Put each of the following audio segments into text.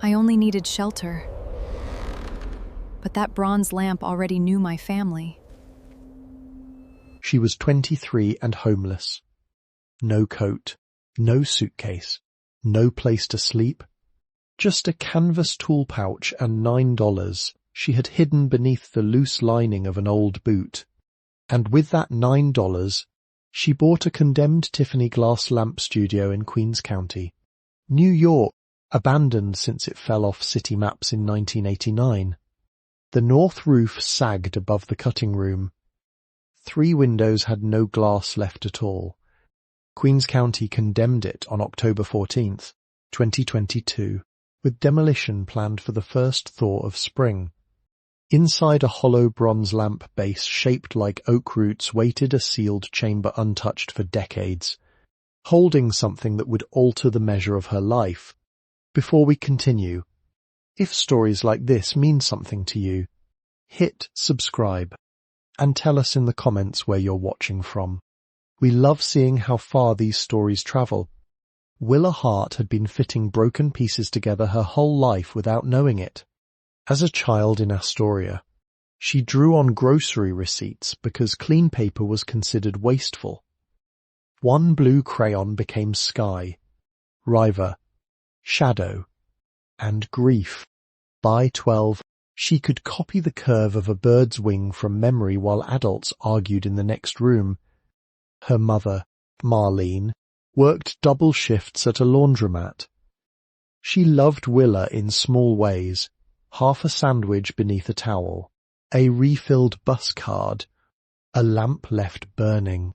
I only needed shelter. But that bronze lamp already knew my family. She was 23 and homeless. No coat, no suitcase, no place to sleep. Just a canvas tool pouch and $9 she had hidden beneath the loose lining of an old boot. And with that $9, she bought a condemned Tiffany glass lamp studio in Queens County, New York, abandoned since it fell off city maps in 1989. The north roof sagged above the cutting room. 3 windows had no glass left at all. Queens County condemned it on October 14th, 2022, with demolition planned for the first thaw of spring. Inside a hollow bronze lamp base shaped like oak roots waited a sealed chamber untouched for decades, holding something that would alter the measure of her life. Before we continue, if stories like this mean something to you, hit subscribe and tell us in the comments where you're watching from. We love seeing how far these stories travel. Willa Hart had been fitting broken pieces together her whole life without knowing it. As a child in Astoria, she drew on grocery receipts because clean paper was considered wasteful. One blue crayon became sky, river, shadow, and grief. By 12, she could copy the curve of a bird's wing from memory while adults argued in the next room. Her mother, Marlene, worked double shifts at a laundromat. She loved Willa in small ways, half a sandwich beneath a towel, a refilled bus card, a lamp left burning.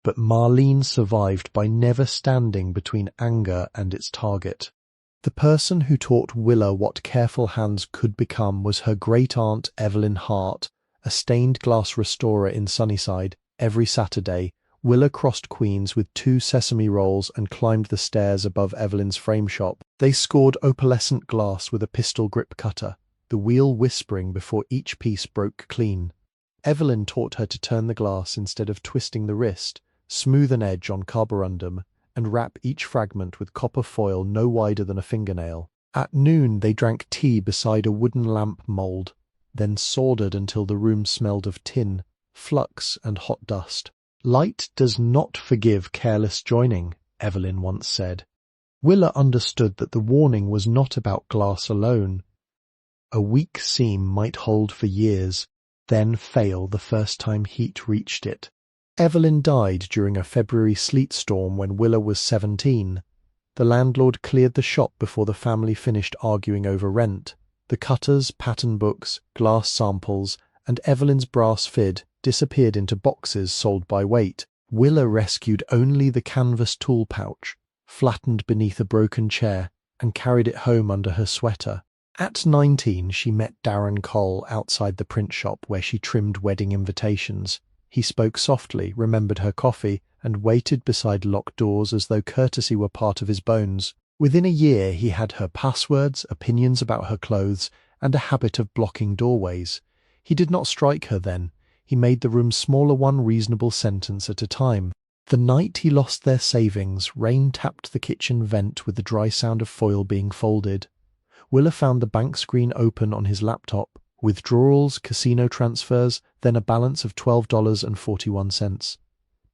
But Marlene survived by never standing between anger and its target. The person who taught Willa what careful hands could become was her great-aunt Evelyn Hart, a stained glass restorer in Sunnyside. Every Saturday, Willa crossed Queens with 2 sesame rolls and climbed the stairs above Evelyn's frame shop. They scored opalescent glass with a pistol grip cutter, the wheel whispering before each piece broke clean. Evelyn taught her to turn the glass instead of twisting the wrist, smooth an edge on carborundum, and wrap each fragment with copper foil no wider than a fingernail. At noon they drank tea beside a wooden lamp mould, then soldered until the room smelled of tin, flux, and hot dust. Light does not forgive careless joining, Evelyn once said. Willa understood that the warning was not about glass alone. A weak seam might hold for years, then fail the first time heat reached it. Evelyn died during a February sleet storm when Willa was 17. The landlord cleared the shop before the family finished arguing over rent. The cutters, pattern books, glass samples, and Evelyn's brass fid disappeared into boxes sold by weight. Willa rescued only the canvas tool pouch, flattened beneath a broken chair, and carried it home under her sweater. At 19, she met Darren Cole outside the print shop where she trimmed wedding invitations. He spoke softly, remembered her coffee, and waited beside locked doors as though courtesy were part of his bones. Within a year he had her passwords, opinions about her clothes, and a habit of blocking doorways. He did not strike her then. He made the room smaller one reasonable sentence at a time. The night he lost their savings, rain tapped the kitchen vent with the dry sound of foil being folded. Willa found the bank screen open on his laptop. Withdrawals, casino transfers, then a balance of $12.41.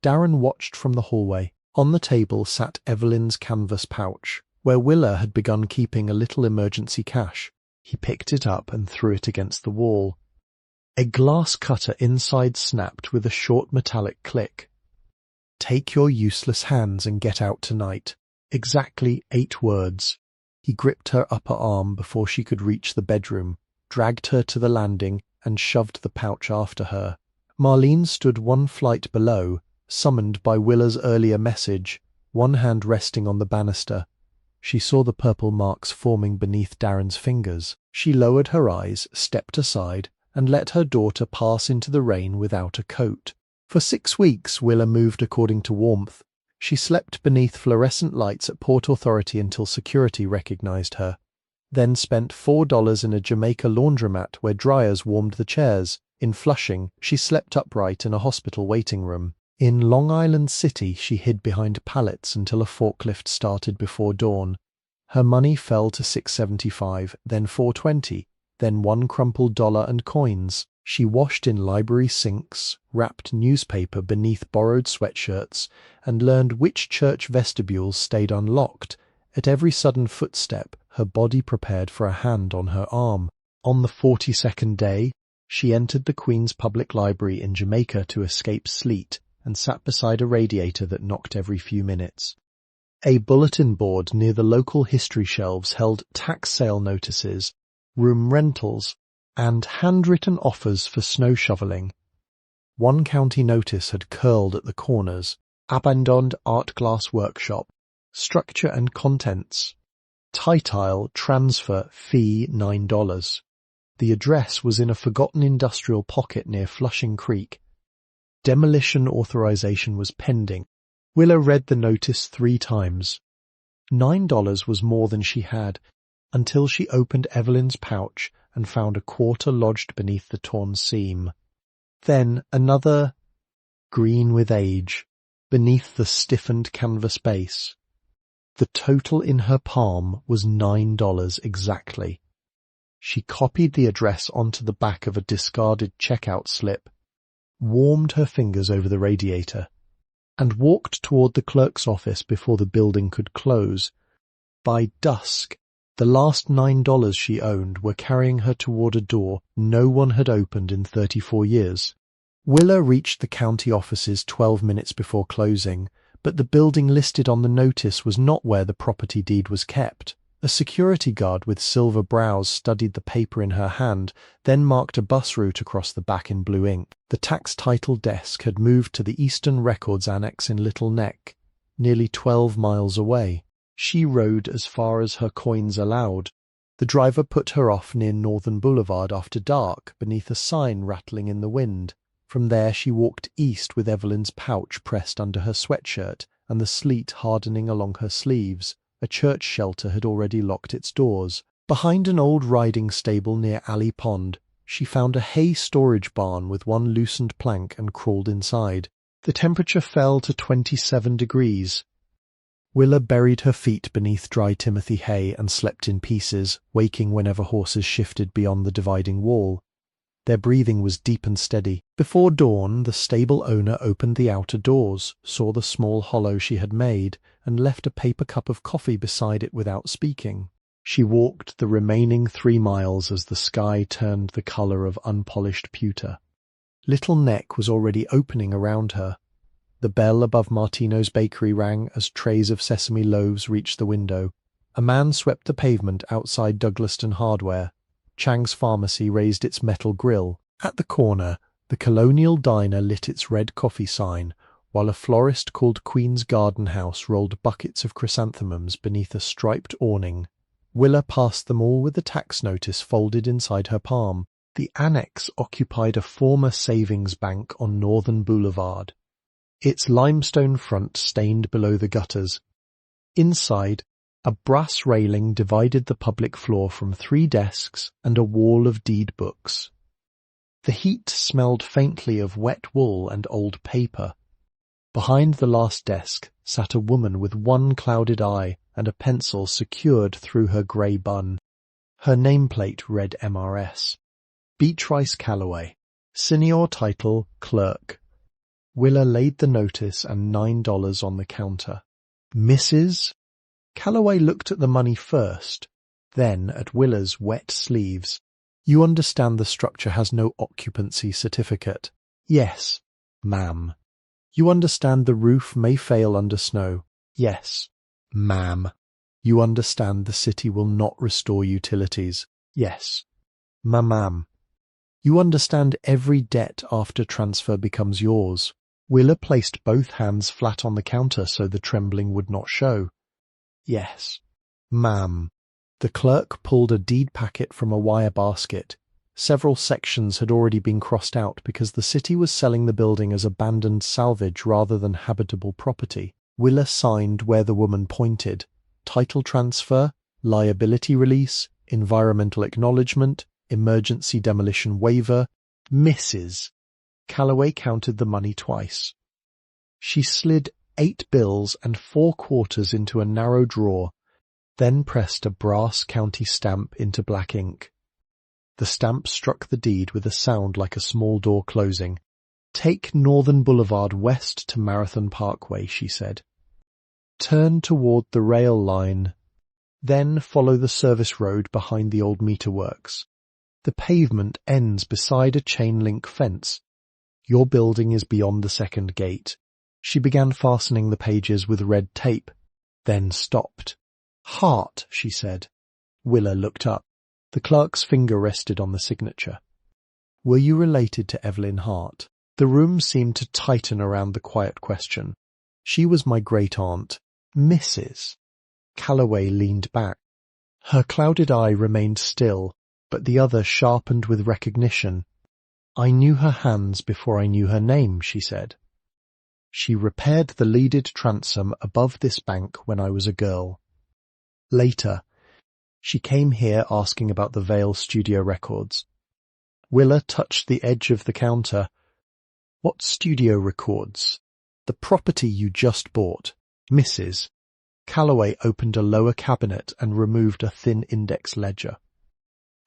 Darren watched from the hallway. On the table sat Evelyn's canvas pouch, where Willa had begun keeping a little emergency cash. He picked it up and threw it against the wall. A glass cutter inside snapped with a short metallic click. "Take your useless hands and get out tonight." Exactly 8 words. He gripped her upper arm before she could reach the bedroom, dragged her to the landing, and shoved the pouch after her. Marlene stood 1 flight below, summoned by Willa's earlier message, one hand resting on the banister. She saw the purple marks forming beneath Darren's fingers. She lowered her eyes, stepped aside, and let her daughter pass into the rain without a coat. For 6 weeks, Willa moved according to warmth. She slept beneath fluorescent lights at Port Authority until security recognized her. Then spent $4 in a Jamaica laundromat where dryers warmed the chairs. In Flushing, she slept upright in a hospital waiting room. In Long Island City, she hid behind pallets until a forklift started before dawn. Her money fell to $6.75, then $4.20, then one crumpled dollar and coins. She washed in library sinks, wrapped newspaper beneath borrowed sweatshirts, and learned which church vestibules stayed unlocked. At every sudden footstep, her body prepared for a hand on her arm. On the 42nd day, she entered the Queen's Public Library in Jamaica to escape sleet and sat beside a radiator that knocked every few minutes. A bulletin board near the local history shelves held tax sale notices, room rentals, and handwritten offers for snow shoveling. One county notice had curled at the corners: abandoned art glass workshop, structure and contents, titile transfer fee $9. The address was in a forgotten industrial pocket near Flushing Creek. Demolition authorization was pending. Willa read the notice 3 times. $9 was more than she had, until she opened Evelyn's pouch and found a quarter lodged beneath the torn seam. Then another, green with age, beneath the stiffened canvas base. The total in her palm was $9 exactly. She copied the address onto the back of a discarded checkout slip, warmed her fingers over the radiator, and walked toward the clerk's office before the building could close. By dusk, the last $9 she owned were carrying her toward a door no one had opened in 34 years. Willa reached the county offices 12 minutes before closing, but the building listed on the notice was not where the property deed was kept. A security guard with silver brows studied the paper in her hand, then marked a bus route across the back in blue ink. The tax title desk had moved to the Eastern Records Annex in Little Neck, nearly 12 miles away. She rode as far as her coins allowed. The driver put her off near Northern Boulevard after dark, beneath a sign rattling in the wind. From there she walked east with Evelyn's pouch pressed under her sweatshirt and the sleet hardening along her sleeves. A church shelter had already locked its doors. Behind an old riding stable near Alley Pond, she found a hay storage barn with one loosened plank and crawled inside. The temperature fell to 27 degrees. Willa buried her feet beneath dry Timothy hay and slept in pieces, waking whenever horses shifted beyond the dividing wall. Their breathing was deep and steady. Before dawn, the stable owner opened the outer doors, saw the small hollow she had made, and left a paper cup of coffee beside it without speaking. She walked the remaining 3 miles as the sky turned the colour of unpolished pewter. Little Neck was already opening around her. The bell above Martino's bakery rang as trays of sesame loaves reached the window. A man swept the pavement outside Douglaston Hardware. Chang's Pharmacy raised its metal grill. At the corner, the Colonial Diner lit its red coffee sign, while a florist called Queen's Garden House rolled buckets of chrysanthemums beneath a striped awning. Willa passed them all with the tax notice folded inside her palm. The annex occupied a former savings bank on Northern Boulevard, its limestone front stained below the gutters. Inside, a brass railing divided the public floor from 3 desks and a wall of deed books. The heat smelled faintly of wet wool and old paper. Behind the last desk sat a woman with one clouded eye and a pencil secured through her grey bun. Her nameplate read MRS. Beatrice Calloway. Senior title, Clerk. Willa laid the notice and $9 on the counter. Mrs.? Calloway looked at the money first, then at Willa's wet sleeves. You understand the structure has no occupancy certificate? Yes, ma'am. You understand the roof may fail under snow? Yes, ma'am. You understand the city will not restore utilities? Yes, ma'am. You understand every debt after transfer becomes yours? Willa placed both hands flat on the counter so the trembling would not show. Yes, ma'am. The clerk pulled a deed packet from a wire basket. Several sections had already been crossed out because the city was selling the building as abandoned salvage rather than habitable property. Willa signed where the woman pointed. Title transfer, liability release, environmental acknowledgement, emergency demolition waiver. Mrs. Calloway counted the money twice. She slid 8 bills and 4 quarters into a narrow drawer, then pressed a brass county stamp into black ink. The stamp struck the deed with a sound like a small door closing. "Take Northern Boulevard west to Marathon Parkway," she said. "Turn toward the rail line. Then follow the service road behind the old meter works. The pavement ends beside a chain-link fence. Your building is beyond the second gate." She began fastening the pages with red tape, then stopped. "Hart," she said. Willa looked up. The clerk's finger rested on the signature. "Were you related to Evelyn Hart?" The room seemed to tighten around the quiet question. "She was my great-aunt, Mrs." Calloway leaned back. Her clouded eye remained still, but the other sharpened with recognition. "I knew her hands before I knew her name," she said. "She repaired the leaded transom above this bank when I was a girl. Later, she came here asking about the Vale studio records." Willa touched the edge of the counter. "What studio records?" "The property you just bought, Mrs." Calloway opened a lower cabinet and removed a thin index ledger.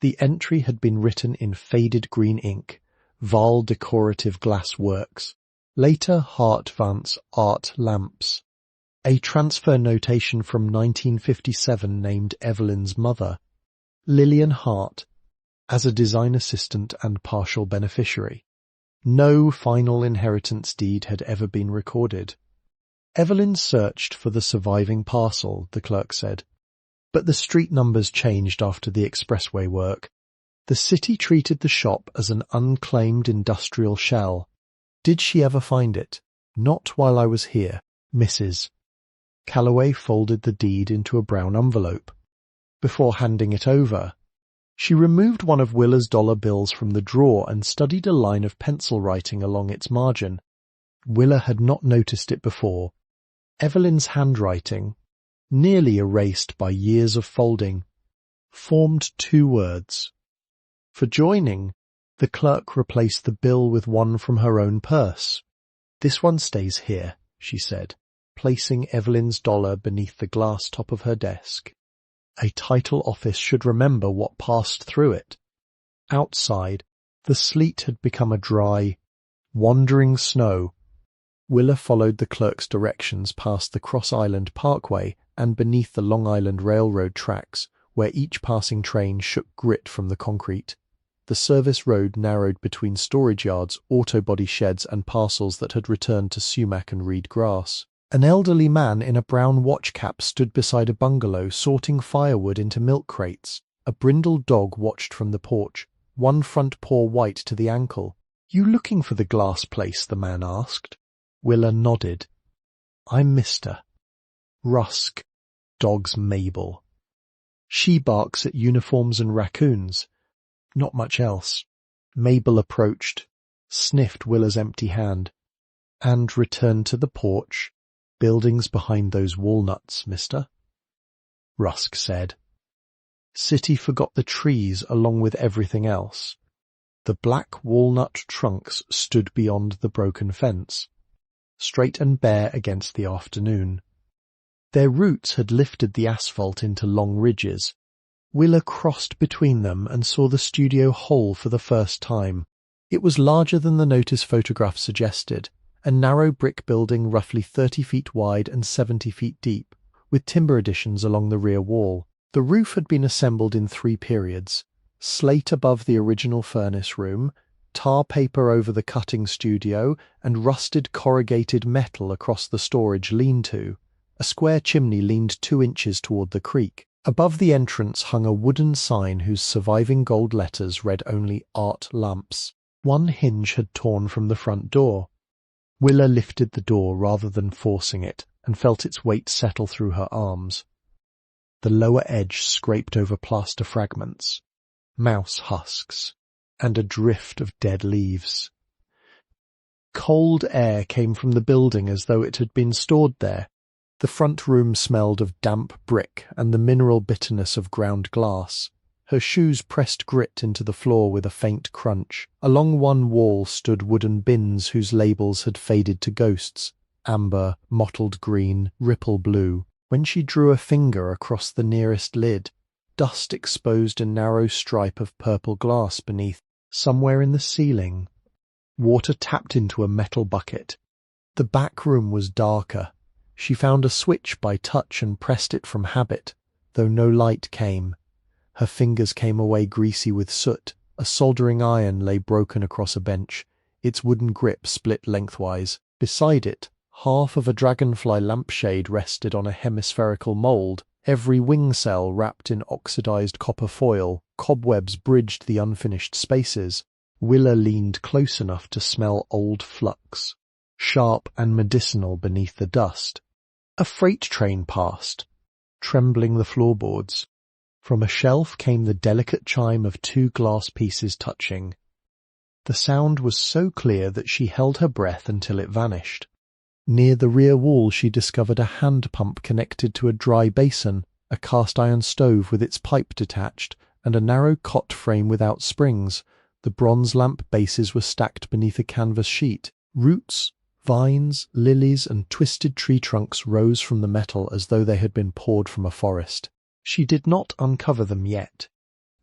The entry had been written in faded green ink, "Val Decorative Glass Works. Later Hart Vance Art Lamps." A transfer notation from 1957 named Evelyn's mother, Lillian Hart, as a design assistant and partial beneficiary. No final inheritance deed had ever been recorded. Evelyn searched for the surviving parcel, the clerk said. But the street numbers changed after the expressway work. The city treated the shop as an unclaimed industrial shell. "Did she ever find it?" "Not while I was here, Mrs." Calloway folded the deed into a brown envelope. Before handing it over, she removed one of Willa's dollar bills from the drawer and studied a line of pencil writing along its margin. Willa had not noticed it before. Evelyn's handwriting, nearly erased by years of folding, formed two words. For joining, the clerk replaced the bill with one from her own purse. "This one stays here," she said, placing Evelyn's dollar beneath the glass top of her desk. A title office should remember what passed through it. Outside, the sleet had become a dry, wandering snow. Willa followed the clerk's directions past the Cross Island Parkway and beneath the Long Island Railroad tracks, where each passing train shook grit from the concrete. The service road narrowed between storage yards, auto body sheds, and parcels that had returned to sumac and reed grass. An elderly man in a brown watch cap stood beside a bungalow sorting firewood into milk crates. A brindled dog watched from the porch, one front paw white to the ankle. "You looking for the glass place?" the man asked. Willa nodded. "I'm Mr. Rusk, dog's Mabel. She barks at uniforms and raccoons. Not much else." Mabel approached, sniffed Willa's empty hand, and returned to the porch. "Buildings behind those walnuts, mister," Rusk said. City forgot the trees along with everything else. The black walnut trunks stood beyond the broken fence, straight and bare against the afternoon. Their roots had lifted the asphalt into long ridges. Willa crossed between them and saw the studio whole for the first time. It was larger than the notice photograph suggested, a narrow brick building roughly 30 feet wide and 70 feet deep, with timber additions along the rear wall. The roof had been assembled in 3 periods: slate above the original furnace room, tar paper over the cutting studio, and rusted corrugated metal across the storage lean-to. A square chimney leaned 2 inches toward the creek. Above the entrance hung a wooden sign whose surviving gold letters read only "Art Lamps." One hinge had torn from the front door. Willa lifted the door rather than forcing it, and felt its weight settle through her arms. The lower edge scraped over plaster fragments, mouse husks, and a drift of dead leaves. Cold air came from the building as though it had been stored there. The front room smelled of damp brick and the mineral bitterness of ground glass. Her shoes pressed grit into the floor with a faint crunch. Along one wall stood wooden bins whose labels had faded to ghosts: amber, mottled green, ripple blue. When she drew a finger across the nearest lid, dust exposed a narrow stripe of purple glass beneath. Somewhere in the ceiling, water tapped into a metal bucket. The back room was darker. She found a switch by touch and pressed it from habit, though no light came. Her fingers came away greasy with soot. A soldering iron lay broken across a bench, its wooden grip split lengthwise. Beside it, half of a dragonfly lampshade rested on a hemispherical mould, every wing cell wrapped in oxidized copper foil. Cobwebs bridged the unfinished spaces. Willa leaned close enough to smell old flux, sharp and medicinal beneath the dust. A freight train passed, trembling the floorboards. From a shelf came the delicate chime of two glass pieces touching. The sound was so clear that she held her breath until it vanished. Near the rear wall she discovered a hand pump connected to a dry basin, a cast-iron stove with its pipe detached, and a narrow cot frame without springs. The bronze lamp bases were stacked beneath a canvas sheet. Roots, vines, lilies, and twisted tree trunks rose from the metal as though they had been poured from a forest. She did not uncover them yet.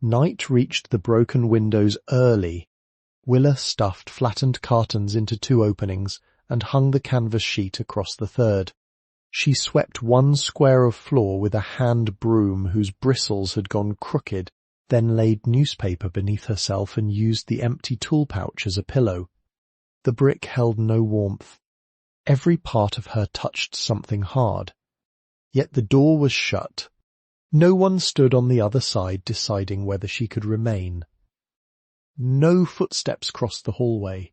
Night reached the broken windows early. Willa stuffed flattened cartons into two openings and hung the canvas sheet across the third. She swept one square of floor with a hand broom whose bristles had gone crooked, then laid newspaper beneath herself and used the empty tool pouch as a pillow. The brick held no warmth. Every part of her touched something hard. Yet the door was shut. No one stood on the other side deciding whether she could remain. No footsteps crossed the hallway.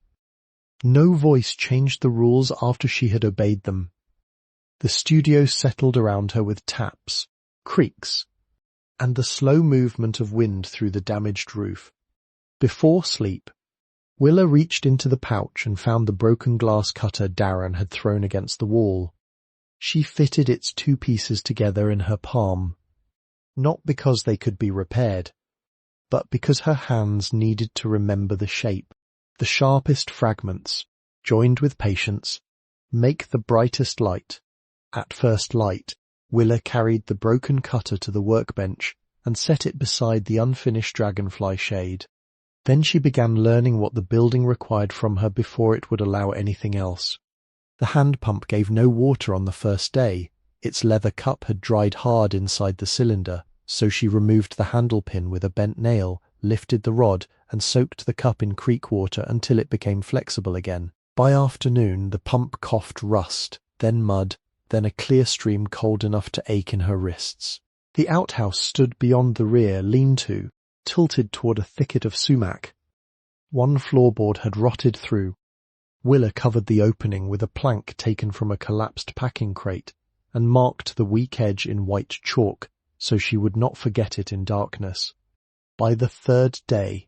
No voice changed the rules after she had obeyed them. The studio settled around her with taps, creaks, and the slow movement of wind through the damaged roof. Before sleep, Willa reached into the pouch and found the broken glass cutter Darren had thrown against the wall. She fitted its two pieces together in her palm, not because they could be repaired, but because her hands needed to remember the shape. The sharpest fragments, joined with patience, make the brightest light. At first light, Willa carried the broken cutter to the workbench and set it beside the unfinished dragonfly shade. Then she began learning what the building required from her before it would allow anything else. The hand pump gave no water on the first day. Its leather cup had dried hard inside the cylinder, so she removed the handle pin with a bent nail, lifted the rod, and soaked the cup in creek water until it became flexible again. By afternoon, the pump coughed rust, then mud, then a clear stream cold enough to ache in her wrists. The outhouse stood beyond the rear lean-to, tilted toward a thicket of sumac. One floorboard had rotted through. Willa covered the opening with a plank taken from a collapsed packing crate and marked the weak edge in white chalk so she would not forget it in darkness. By the third day,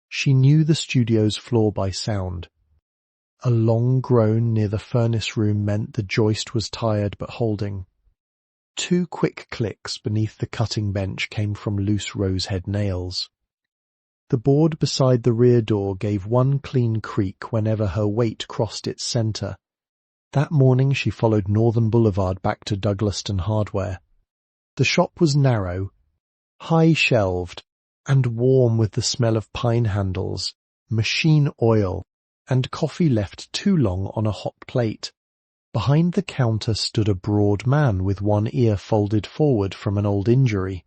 she knew the studio's floor by sound. A long groan near the furnace room meant the joist was tired but holding. Two quick clicks beneath the cutting bench came from loose rosehead nails. The board beside the rear door gave one clean creak whenever her weight crossed its center. That morning she followed Northern Boulevard back to Douglaston Hardware. The shop was narrow, high-shelved, and warm with the smell of pine handles, machine oil, and coffee left too long on a hot plate. Behind the counter stood a broad man with one ear folded forward from an old injury.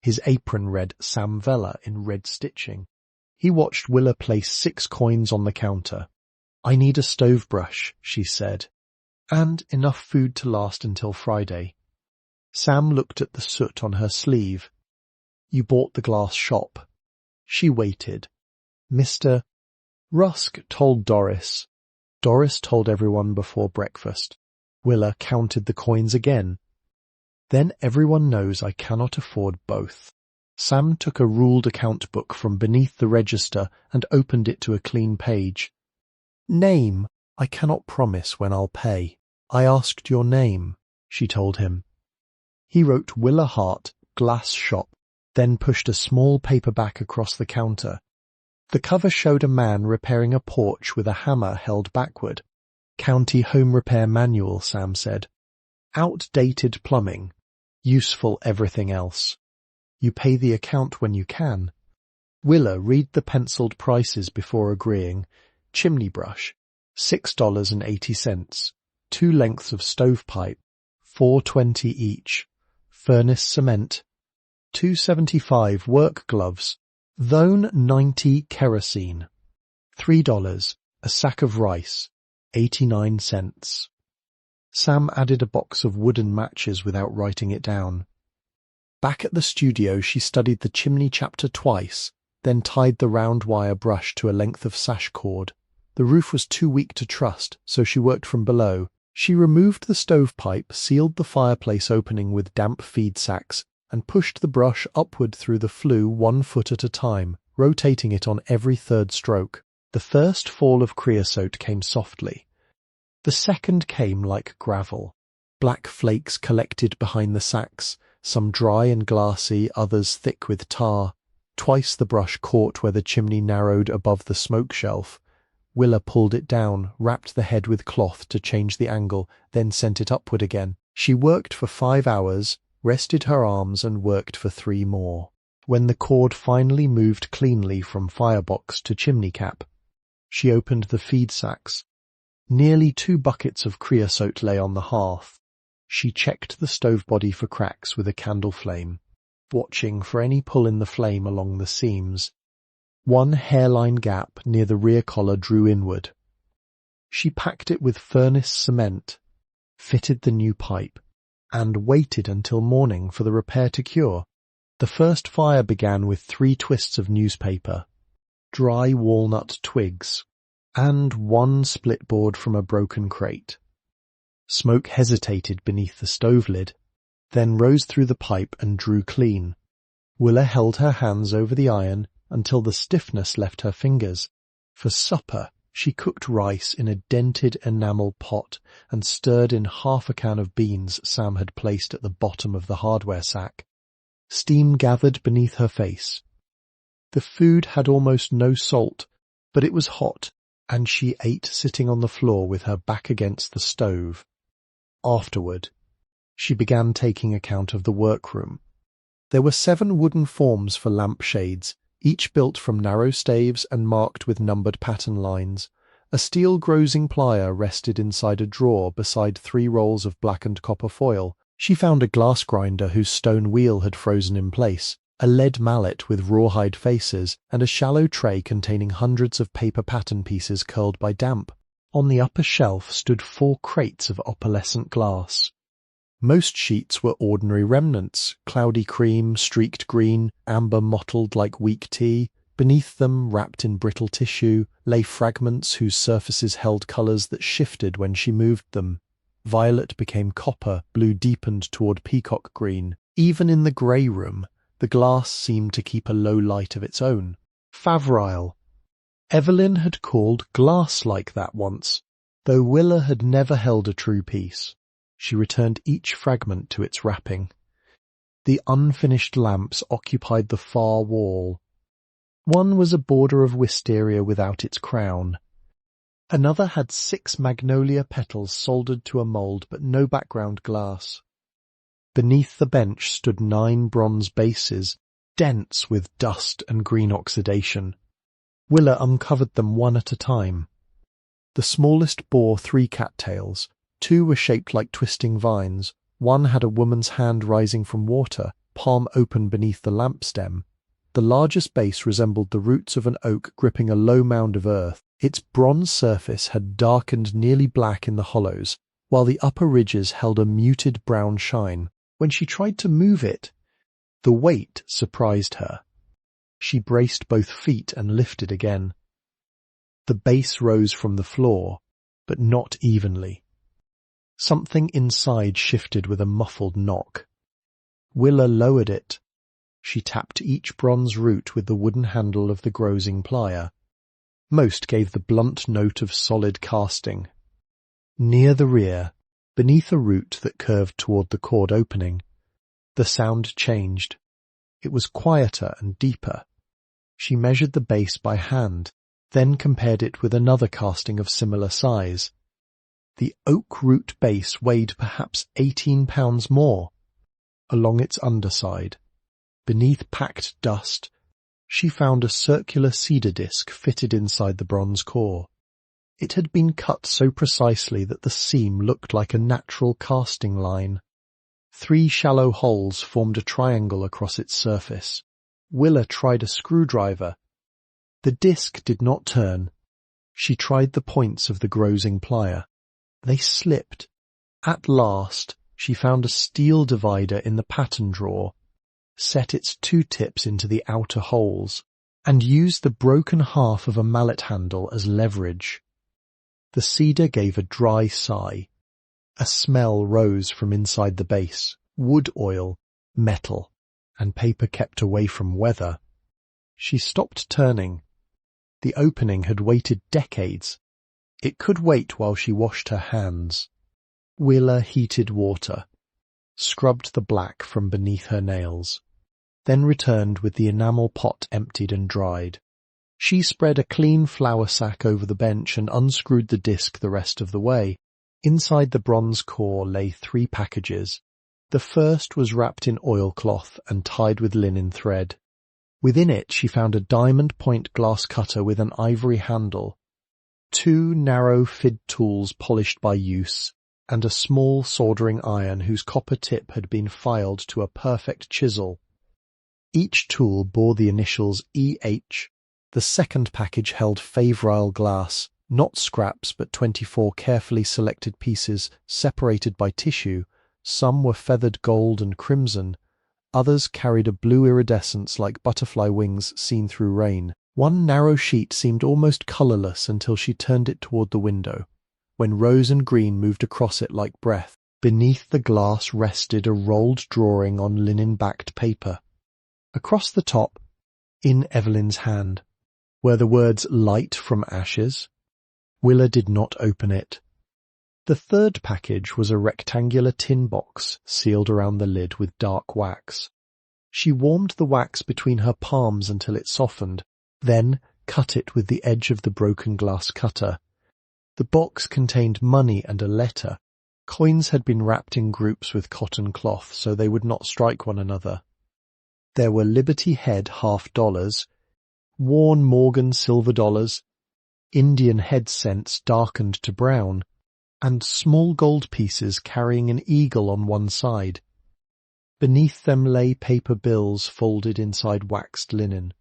His apron read Sam Vella in red stitching. He watched Willa place 6 coins on the counter. "I need a stove brush," she said, "and enough food to last until Friday." Sam looked at the soot on her sleeve. "You bought the glass shop." She waited. Mr. Rusk told Doris. Doris told everyone before breakfast. Willa counted the coins again. "Then everyone knows I cannot afford both." Sam took a ruled account book from beneath the register and opened it to a clean page. "Name, I cannot promise when I'll pay." "I asked your name," she told him. He wrote Willa Hart, glass shop, then pushed a small paperback across the counter. The cover showed a man repairing a porch with a hammer held backward. "County Home Repair Manual," Sam said. Outdated plumbing, useful everything else. You pay the account when you can. Willa, read the penciled prices before agreeing. Chimney brush, $6.80. 2 lengths of stovepipe, $4.20 each. Furnace cement, $2.75. Work gloves, Thone 90 kerosene, $3. A sack of rice, 89 cents. Sam added a box of wooden matches without writing it down. Back at the studio, she studied the chimney chapter twice, then tied the round wire brush to a length of sash cord. The roof was too weak to trust, so she worked from below. She removed the stovepipe, sealed the fireplace opening with damp feed sacks, and pushed the brush upward through the flue 1 foot at a time, rotating it on every 3rd stroke. The first fall of creosote came softly. The second came like gravel. Black flakes collected behind the sacks, some dry and glassy, others thick with tar. Twice the brush caught where the chimney narrowed above the smoke shelf. Willa pulled it down, wrapped the head with cloth to change the angle, then sent it upward again. She worked for 5 hours, rested her arms and worked for 3 more. When the cord finally moved cleanly from firebox to chimney cap, she opened the feed sacks. Nearly 2 buckets of creosote lay on the hearth. She checked the stove body for cracks with a candle flame, watching for any pull in the flame along the seams. 1 hairline gap near the rear collar drew inward. She packed it with furnace cement, fitted the new pipe, and waited until morning for the repair to cure. The first fire began with 3 twists of newspaper, dry walnut twigs, and 1 split board from a broken crate. Smoke hesitated beneath the stove lid, then rose through the pipe and drew clean. Willa held her hands over the iron until the stiffness left her fingers. For supper, she cooked rice in a dented enamel pot and stirred in half a can of beans Sam had placed at the bottom of the hardware sack. Steam gathered beneath her face. The food had almost no salt, but it was hot, and she ate sitting on the floor with her back against the stove. Afterward, she began taking account of the workroom. There were 7 wooden forms for lampshades, each built from narrow staves and marked with numbered pattern lines. A steel grozing plier rested inside a drawer beside 3 rolls of blackened copper foil. She found a glass grinder whose stone wheel had frozen in place, a lead mallet with rawhide faces, and a shallow tray containing hundreds of paper pattern pieces curled by damp. On the upper shelf stood 4 crates of opalescent glass. Most sheets were ordinary remnants, cloudy cream, streaked green, amber mottled like weak tea. Beneath them, wrapped in brittle tissue, lay fragments whose surfaces held colours that shifted when she moved them. Violet became copper, blue deepened toward peacock green. Even in the grey room, the glass seemed to keep a low light of its own. Favrile. Evelyn had called glass like that once, though Willa had never held a true piece. She returned each fragment to its wrapping. The unfinished lamps occupied the far wall. One was a border of wisteria without its crown. Another had 6 magnolia petals soldered to a mould but no background glass. Beneath the bench stood 9 bronze bases, dense with dust and green oxidation. Willa uncovered them one at a time. The smallest bore 3 cattails. 2 were shaped like twisting vines. One had a woman's hand rising from water, palm open beneath the lamp stem. The largest base resembled the roots of an oak gripping a low mound of earth. Its bronze surface had darkened nearly black in the hollows, while the upper ridges held a muted brown shine. When she tried to move it, the weight surprised her. She braced both feet and lifted again. The base rose from the floor, but not evenly. Something inside shifted with a muffled knock. Willa lowered it. She tapped each bronze root with the wooden handle of the grozing plier. Most gave the blunt note of solid casting. Near the rear, beneath a root that curved toward the cord opening, the sound changed. It was quieter and deeper. She measured the base by hand, then compared it with another casting of similar size. The oak root base weighed perhaps 18 pounds more. Along its underside, beneath packed dust, she found a circular cedar disc fitted inside the bronze core. It had been cut so precisely that the seam looked like a natural casting line. 3 shallow holes formed a triangle across its surface. Willa tried a screwdriver. The disc did not turn. She tried the points of the grozing plier. They slipped. At last, she found a steel divider in the pattern drawer, set its 2 tips into the outer holes, and used the broken half of a mallet handle as leverage. The cedar gave a dry sigh. A smell rose from inside the base, wood oil, metal, and paper kept away from weather. She stopped turning. The opening had waited decades. It could wait while she washed her hands. Willa heated water, scrubbed the black from beneath her nails, then returned with the enamel pot emptied and dried. She spread a clean flour sack over the bench and unscrewed the disc the rest of the way. Inside the bronze core lay 3 packages. The first was wrapped in oilcloth and tied with linen thread. Within it she found a diamond point glass cutter with an ivory handle, 2 narrow fid tools polished by use, and a small soldering iron whose copper tip had been filed to a perfect chisel. Each tool bore the initials E.H. The second package held favorile glass, not scraps but 24 carefully selected pieces separated by tissue. Some were feathered gold and crimson, others carried a blue iridescence like butterfly wings seen through rain. One narrow sheet seemed almost colourless until she turned it toward the window, when rose and green moved across it like breath. Beneath the glass rested a rolled drawing on linen-backed paper. Across the top, in Evelyn's hand, were the words "Light from Ashes." Willa did not open it. The third package was a rectangular tin box sealed around the lid with dark wax. She warmed the wax between her palms until it softened, then cut it with the edge of the broken glass cutter. The box contained money and a letter. Coins had been wrapped in groups with cotton cloth so they would not strike one another. There were Liberty Head $half, worn Morgan silver dollars, Indian head cents darkened to brown, and small gold pieces carrying an eagle on one side. Beneath them lay paper bills folded inside waxed linen.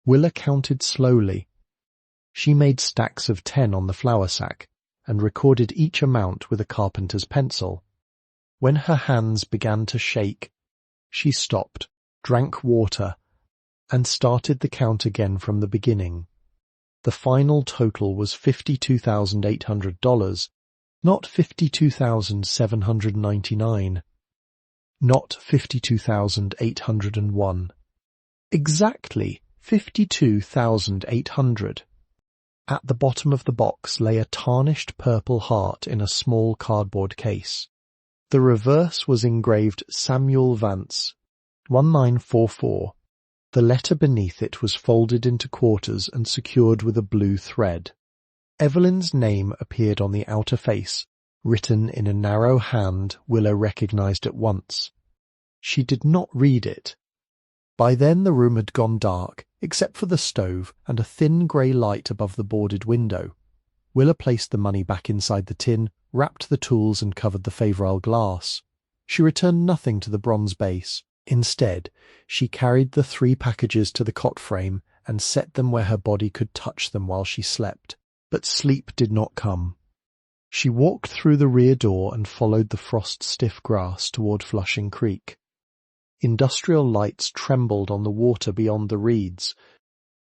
Willa counted slowly. She made stacks of 10 on the flour sack and recorded each amount with a carpenter's pencil. When her hands began to shake, she stopped, drank water, and started the count again from the beginning. The final total was $52,800, not $52,799, not $52,801. Exactly $52,800. At the bottom of the box lay a tarnished purple heart in a small cardboard case. The reverse was engraved Samuel Vance, 1944. The letter beneath it was folded into quarters and secured with a blue thread. Evelyn's name appeared on the outer face, written in a narrow hand Willa recognized at once. She did not read it. By then the room had gone dark, except for the stove and a thin grey light above the boarded window. Willa placed the money back inside the tin, wrapped the tools and covered the favorile glass. She returned nothing to the bronze base. Instead, she carried the 3 packages to the cot frame and set them where her body could touch them while she slept. But sleep did not come. She walked through the rear door and followed the frost-stiff grass toward Flushing Creek. Industrial lights trembled on the water beyond the reeds.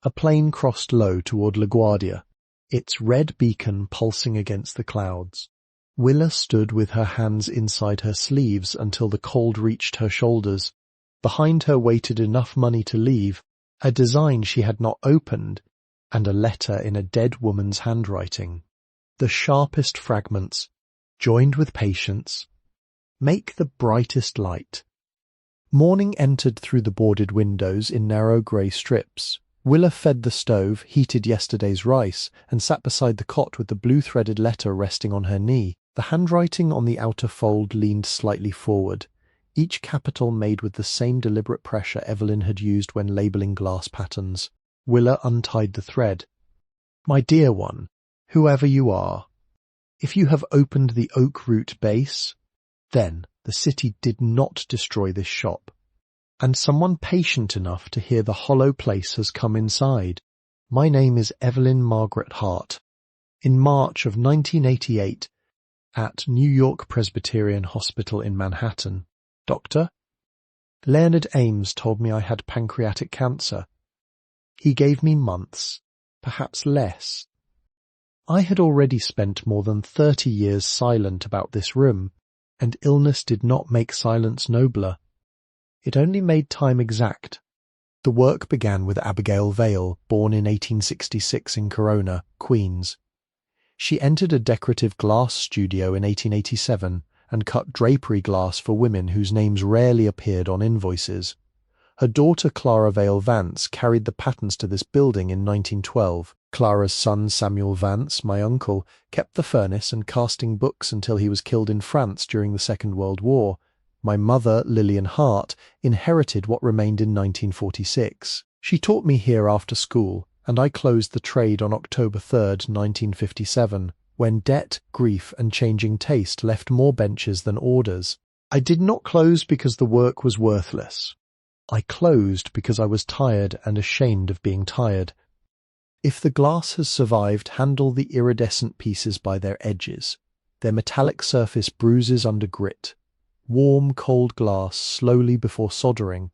A plane crossed low toward LaGuardia, its red beacon pulsing against the clouds. Willa stood with her hands inside her sleeves until the cold reached her shoulders. Behind her waited enough money to leave, a design she had not opened, and a letter in a dead woman's handwriting. The sharpest fragments, joined with patience, make the brightest light. Morning entered through the boarded windows in narrow grey strips. Willa fed the stove, heated yesterday's rice, and sat beside the cot with the blue-threaded letter resting on her knee. The handwriting on the outer fold leaned slightly forward, each capital made with the same deliberate pressure Evelyn had used when labelling glass patterns. Willa untied the thread. "My dear one, whoever you are, if you have opened the oak root base, then the city did not destroy this shop, and someone patient enough to hear the hollow place has come inside. My name is Evelyn Margaret Hart. In March of 1988, at New York Presbyterian Hospital in Manhattan, Dr. Leonard Ames told me I had pancreatic cancer. He gave me months, perhaps less. I had already spent more than 30 years silent about this room, and illness did not make silence nobler. It only made time exact. The work began with Abigail Vale, born in 1866 in Corona, Queens. She entered a decorative glass studio in 1887 and cut drapery glass for women whose names rarely appeared on invoices. Her daughter Clara Vale Vance carried the patterns to this building in 1912. Clara's son Samuel Vance, my uncle, kept the furnace and casting books until he was killed in France during the Second World War. My mother, Lillian Hart, inherited what remained in 1946. She taught me here after school, and I closed the trade on October 3rd, 1957, when debt, grief, and changing taste left more benches than orders. I did not close because the work was worthless. I closed because I was tired and ashamed of being tired. If the glass has survived, handle the iridescent pieces by their edges. Their metallic surface bruises under grit. Warm, cold glass slowly before soldering.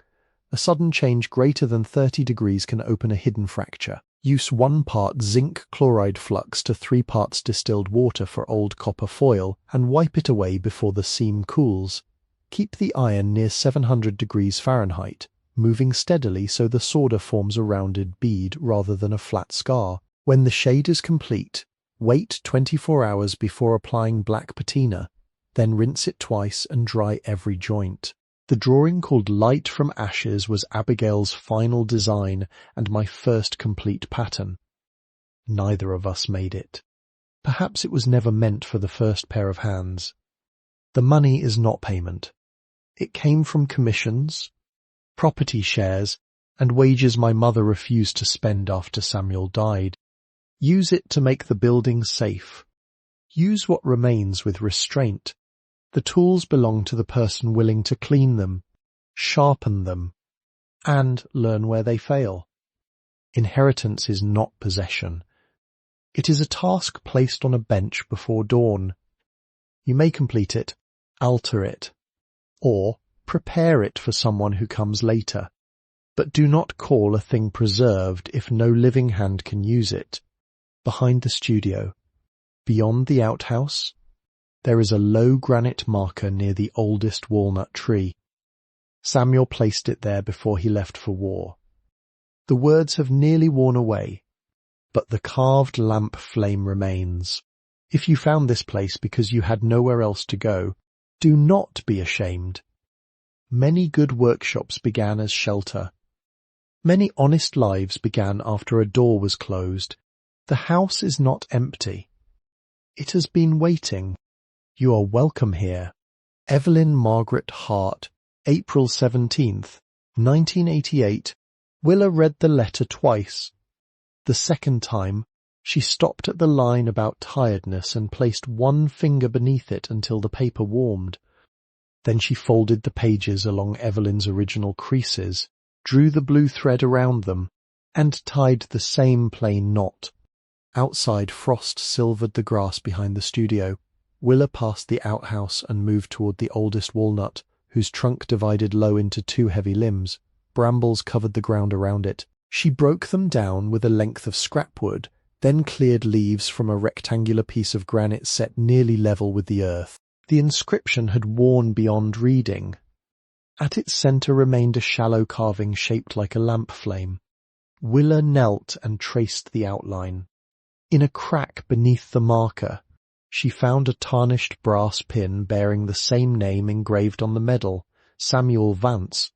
A sudden change greater than 30 degrees can open a hidden fracture. Use 1 part zinc chloride flux to 3 parts distilled water for old copper foil and wipe it away before the seam cools. Keep the iron near 700 degrees Fahrenheit, moving steadily so the solder forms a rounded bead rather than a flat scar. When the shade is complete, wait 24 hours before applying black patina, then rinse it twice and dry every joint. The drawing called Light from Ashes was Abigail's final design and my first complete pattern. Neither of us made it. Perhaps it was never meant for the first pair of hands. The money is not payment. It came from commissions, property shares, and wages my mother refused to spend after Samuel died. Use it to make the building safe. Use what remains with restraint. The tools belong to the person willing to clean them, sharpen them, and learn where they fail. Inheritance is not possession. It is a task placed on a bench before dawn. You may complete it, alter it, or prepare it for someone who comes later. But do not call a thing preserved if no living hand can use it. Behind the studio, beyond the outhouse, there is a low granite marker near the oldest walnut tree. Samuel placed it there before he left for war. The words have nearly worn away, but the carved lamp flame remains. If you found this place because you had nowhere else to go, do not be ashamed. Many good workshops began as shelter. Many honest lives began after a door was closed. The house is not empty. It has been waiting. You are welcome here. Evelyn Margaret Hart, April 17th, 1988. Willa read the letter twice. The second time, she stopped at the line about tiredness and placed 1 finger beneath it until the paper warmed. Then she folded the pages along Evelyn's original creases, drew the blue thread around them, and tied the same plain knot. Outside, frost silvered the grass behind the studio. Willa passed the outhouse and moved toward the oldest walnut, whose trunk divided low into 2 heavy limbs. Brambles covered the ground around it. She broke them down with a length of scrapwood, then cleared leaves from a rectangular piece of granite set nearly level with the earth. The inscription had worn beyond reading. At its centre remained a shallow carving shaped like a lamp flame. Willa knelt and traced the outline. In a crack beneath the marker, she found a tarnished brass pin bearing the same name engraved on the medal, Samuel Vance.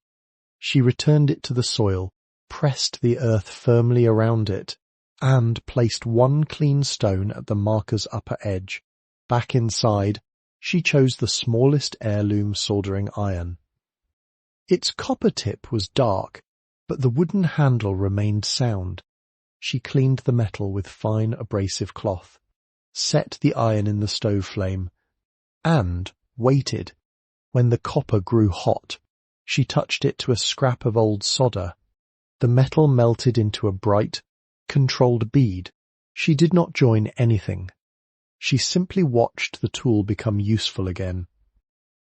She returned it to the soil, pressed the earth firmly around it, and placed one clean stone at the marker's upper edge. Back inside, she chose the smallest heirloom soldering iron. Its copper tip was dark, but the wooden handle remained sound. She cleaned the metal with fine abrasive cloth, set the iron in the stove flame, and waited. When the copper grew hot, she touched it to a scrap of old solder. The metal melted into a bright, controlled bead. She did not join anything. She simply watched the tool become useful again.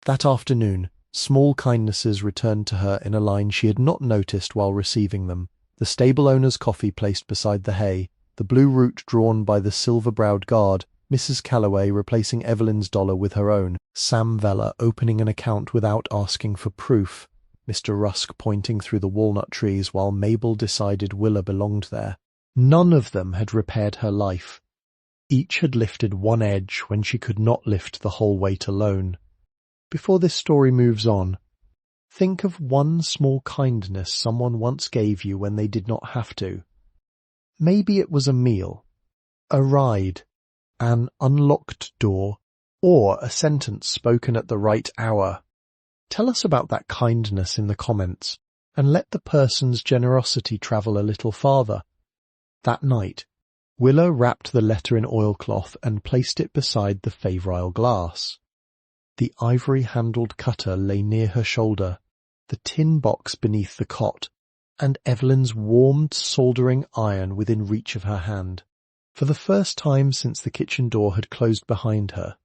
That afternoon, small kindnesses returned to her in a line she had not noticed while receiving them. The stable owner's coffee placed beside the hay, the blue route drawn by the silver-browed guard, Mrs. Calloway replacing Evelyn's dollar with her own, Sam Vella opening an account without asking for proof, Mr. Rusk pointing through the walnut trees while Mabel decided Willa belonged there. None of them had repaired her life. Each had lifted one edge when she could not lift the whole weight alone. Before this story moves on, think of one small kindness someone once gave you when they did not have to. Maybe it was a meal, a ride, an unlocked door, or a sentence spoken at the right hour. Tell us about that kindness in the comments, and let the person's generosity travel a little farther. That night, Willa wrapped the letter in oilcloth and placed it beside the favorile glass. The ivory-handled cutter lay near her shoulder, the tin box beneath the cot, and Evelyn's warmed soldering iron within reach of her hand. For the first time since the kitchen door had closed behind her,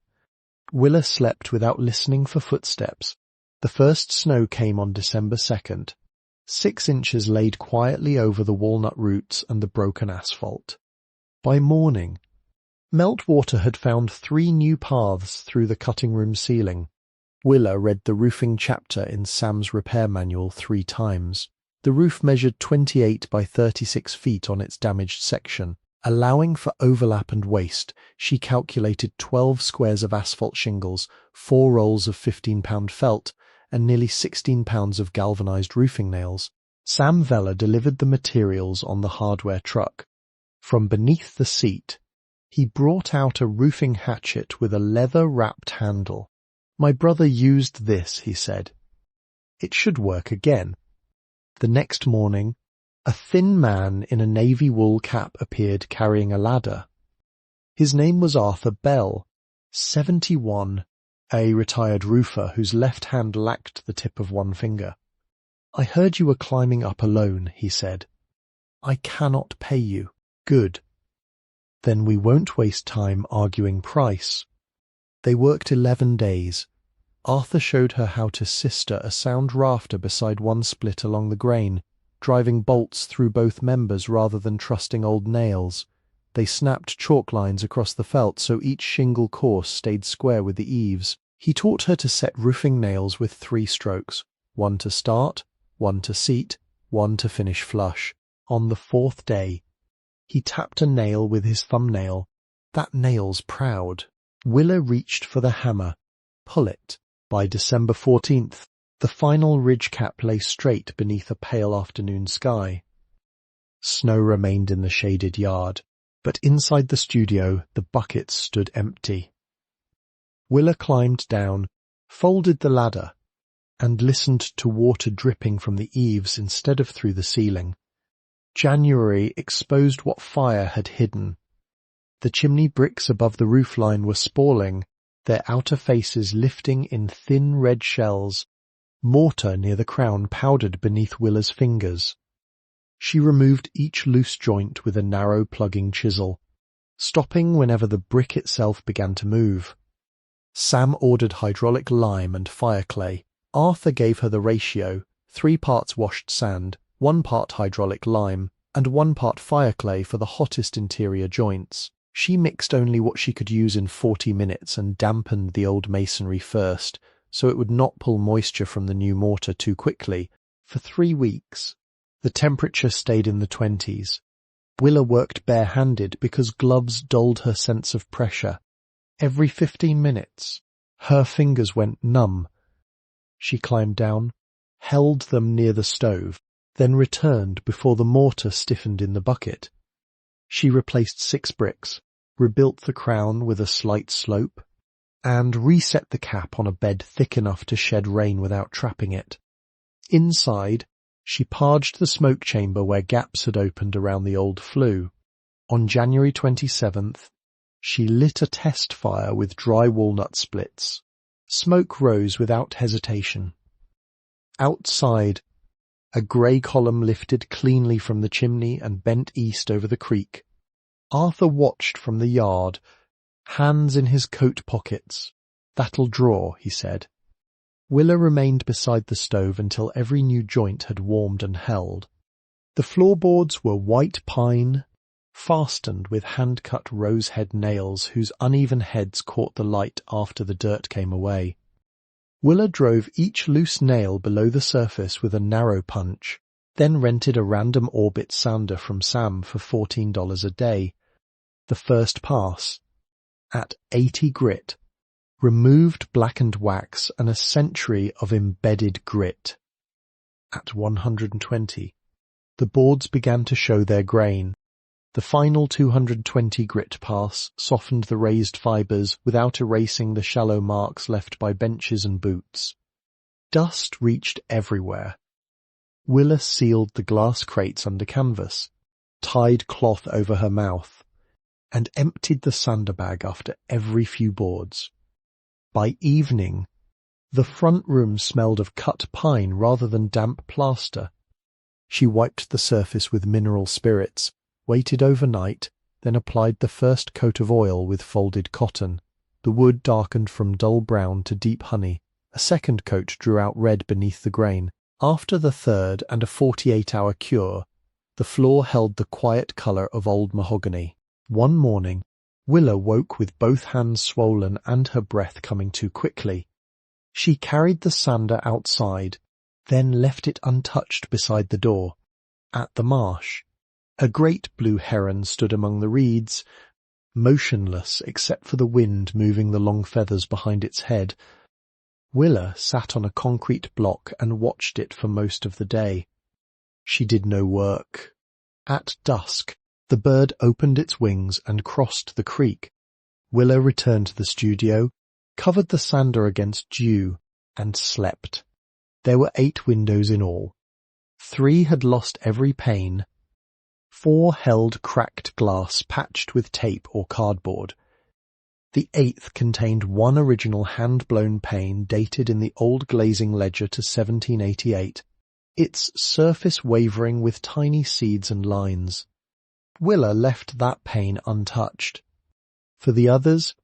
Willa slept without listening for footsteps. The first snow came on December 2nd, 6 inches laid quietly over the walnut roots and the broken asphalt. By morning, meltwater had found 3 new paths through the cutting room ceiling. Willa read the roofing chapter in Sam's repair manual 3 times. The roof measured 28 by 36 feet on its damaged section. Allowing for overlap and waste, she calculated 12 squares of asphalt shingles, 4 rolls of 15-pound felt, and nearly 16 pounds of galvanized roofing nails. Sam Vella delivered the materials on the hardware truck. From beneath the seat, he brought out a roofing hatchet with a leather-wrapped handle. "My brother used this," he said. "It should work again." The next morning, a thin man in a navy wool cap appeared carrying a ladder. His name was Arthur Bell, 71, a retired roofer whose left hand lacked the tip of one finger. "I heard you were climbing up alone," he said. "I cannot pay you." "Good. Then we won't waste time arguing price." They worked 11 days. Arthur showed her how to sister a sound rafter beside one split along the grain, driving bolts through both members rather than trusting old nails. They snapped chalk lines across the felt so each shingle course stayed square with the eaves. He taught her to set roofing nails with 3 strokes, 1 to start, 1 to seat, 1 to finish flush. On the 4th day, he tapped a nail with his thumbnail. That nail's proud. Willa reached for the hammer. Pull it. By December 14th, the final ridge cap lay straight beneath a pale afternoon sky. Snow remained in the shaded yard, but inside the studio the buckets stood empty. Willa climbed down, folded the ladder, and listened to water dripping from the eaves instead of through the ceiling. January exposed what fire had hidden. The chimney bricks above the roofline were spalling, their outer faces lifting in thin red shells. Mortar near the crown powdered beneath Willa's fingers. She removed each loose joint with a narrow plugging chisel, stopping whenever the brick itself began to move. Sam ordered hydraulic lime and fire clay. Arthur gave her the ratio, 3 parts washed sand, 1 part hydraulic lime, and 1 part fire clay for the hottest interior joints. She mixed only what she could use in 40 minutes and dampened the old masonry first, so it would not pull moisture from the new mortar too quickly. For 3 weeks, the temperature stayed in the 20s. Willa worked barehanded because gloves dulled her sense of pressure. Every 15 minutes, her fingers went numb. She climbed down, held them near the stove, then returned before the mortar stiffened in the bucket. She replaced 6 bricks, rebuilt the crown with a slight slope, and reset the cap on a bed thick enough to shed rain without trapping it. Inside, she parged the smoke chamber where gaps had opened around the old flue. On January 27th, she lit a test fire with dry walnut splits. Smoke rose without hesitation. Outside, a grey column lifted cleanly from the chimney and bent east over the creek. Arthur watched from the yard, hands in his coat pockets. "That'll draw," he said. Willa remained beside the stove until every new joint had warmed and held. The floorboards were white pine, fastened with hand-cut rose-head nails whose uneven heads caught the light after the dirt came away. Willa drove each loose nail below the surface with a narrow punch, then rented a random orbit sounder from Sam for $14 a day. The first pass, at 80 grit, removed blackened wax and a century of embedded grit. At 120, the boards began to show their grain. The final 220 grit pass softened the raised fibres without erasing the shallow marks left by benches and boots. Dust reached everywhere. Willa sealed the glass crates under canvas, tied cloth over her mouth, and emptied the sander bag after every few boards. By evening, the front room smelled of cut pine rather than damp plaster. She wiped the surface with mineral spirits, waited overnight, then applied the first coat of oil with folded cotton. The wood darkened from dull brown to deep honey. A second coat drew out red beneath the grain. After the third and a 48-hour cure, the floor held the quiet colour of old mahogany. One morning, Willa woke with both hands swollen and her breath coming too quickly. She carried the sander outside, then left it untouched beside the door. At the marsh, a great blue heron stood among the reeds, motionless except for the wind moving the long feathers behind its head. Willa sat on a concrete block and watched it for most of the day. She did no work. At dusk, the bird opened its wings and crossed the creek. Willa returned to the studio, covered the sander against dew, and slept. There were 8 windows in all. 3 had lost every pane. 4 held cracked glass patched with tape or cardboard. The 8th contained one original hand-blown pane dated in the old glazing ledger to 1788, its surface wavering with tiny seeds and lines. Willa left that pane untouched. For the others,